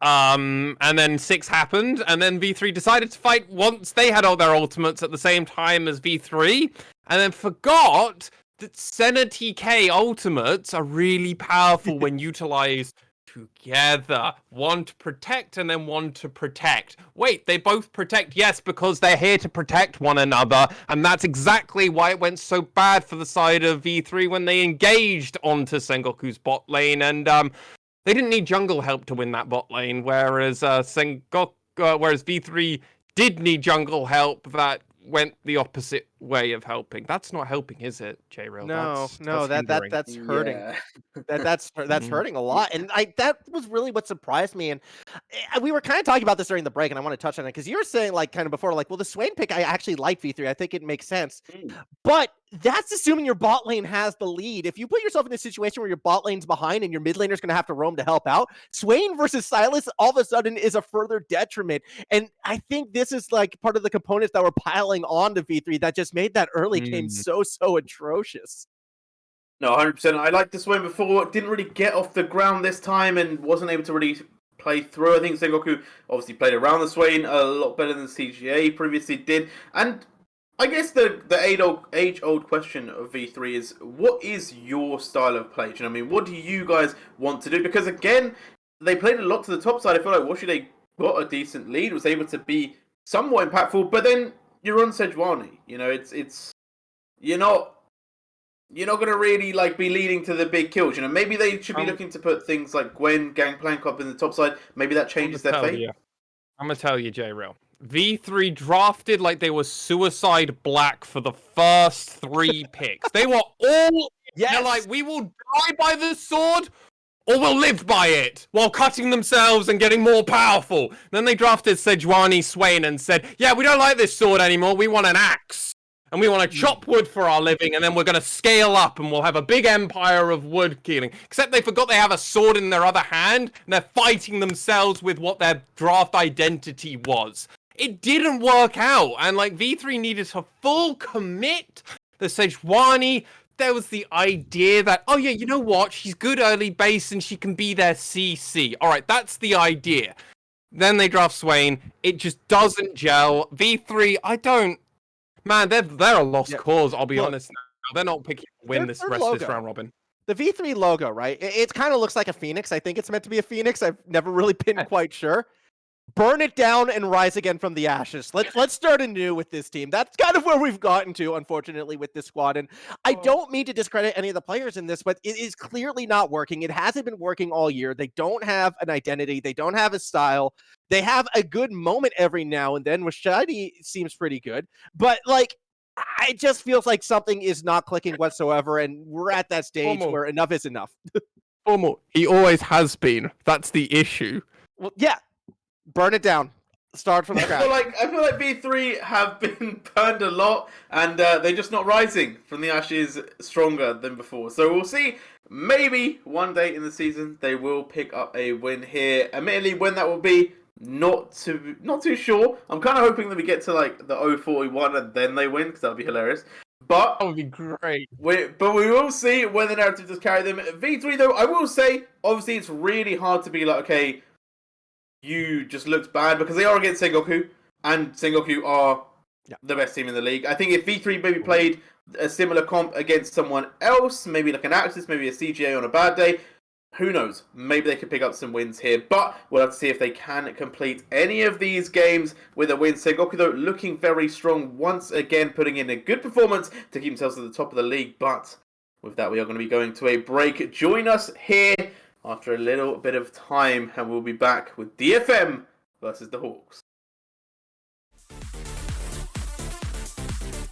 And then 6 happened, and then V3 decided to fight once they had all their ultimates at the same time as V3, and then forgot that Senna TK ultimates are really powerful when utilized together. One to protect and then one to protect. Wait, they both protect? Yes, because they're here to protect one another, and that's exactly why it went so bad for the side of V3 when they engaged onto Sengoku's bot lane, and they didn't need jungle help to win that bot lane, whereas whereas V3 did need jungle help that went the opposite way of helping. That's not helping, is it, J-Rail? No, that's hurting. Yeah. That's hurting a lot, and that was really what surprised me. And we were kind of talking about this during the break, and I want to touch on it because you were saying, like, kind of before, like, well, the Swain pick, I actually like V3. I think it makes sense, but that's assuming your bot lane has the lead. If you put yourself in a situation where your bot lane's behind and your mid laner's going to have to roam to help out, Swain versus Sylas all of a sudden is a further detriment. And I think this is like part of the components that were piling on to V3 that just made that early game so atrocious. No, 100%. I liked the Swain before. Didn't really get off the ground this time and wasn't able to really play through. I think Sengoku obviously played around the Swain a lot better than CGA previously did. And I guess the age-old question of V3 is, what is your style of play? Do you know what I mean? What do you guys want to do? Because again, they played a lot to the top side. I feel like Washi, got a decent lead, was able to be somewhat impactful, but then you're on Sejuani. You know, it's you're not gonna really like be leading to the big kills. You know, maybe they should be looking to put things like Gwen, Gangplank up in the top side. Maybe that changes their fate. I'm gonna tell you, J-Real. V3 drafted like they were Suicide Black for the first 3 picks. They were all they're like, we will die by the sword or we'll live by it while cutting themselves and getting more powerful. Then they drafted Sejuani Swain and said, yeah, we don't like this sword anymore. We want an axe. And we want to chop wood for our living, and then we're going to scale up, and we'll have a big empire of wood killing. Except they forgot they have a sword in their other hand, and they're fighting themselves with what their draft identity was. It didn't work out, and like V3 needed to full commit. The Sejuani, there was the idea that, oh yeah, you know what? She's good early base, and she can be their CC. All right, that's the idea. Then they draft Swain. It just doesn't gel. V3, I don't. Man, they're a lost cause, I'll be honest now. They're not picking to win this round robin. The V3 logo, right? It kind of looks like a phoenix. I think it's meant to be a phoenix. I've never really been quite sure. Burn it down and rise again from the ashes. Let's start anew with this team. That's kind of where we've gotten to, unfortunately, with this squad. And I don't mean to discredit any of the players in this, but it is clearly not working. It hasn't been working all year. They don't have an identity. They don't have a style. They have a good moment every now and then, which Shiny seems pretty good. But, like, it just feels like something is not clicking whatsoever, and we're at that stage where enough is enough. He always has been. That's the issue. Well, yeah. Burn it down. Start from scratch. I feel like V3 have been burned a lot, and they're just not rising from the ashes stronger than before. So we'll see. Maybe one day in the season they will pick up a win here. Admittedly, when that will be, not too sure. I'm kind of hoping that we get to like the 041 and then they win, because that would be hilarious. But that would be great. But we will see when the narrative does carry them. V3 though, I will say, obviously it's really hard to be like, okay, you just looked bad, because they are against Sengoku, and Sengoku are the best team in the league. I think if V3 maybe played a similar comp against someone else, maybe like an Axis, maybe a CGA on a bad day, who knows? Maybe they could pick up some wins here, but we'll have to see if they can complete any of these games with a win. Sengoku, though, looking very strong once again, putting in a good performance to keep themselves at the top of the league. But with that, we are going to be going to a break. Join us here after a little bit of time, and we'll be back with DFM versus the Hawks.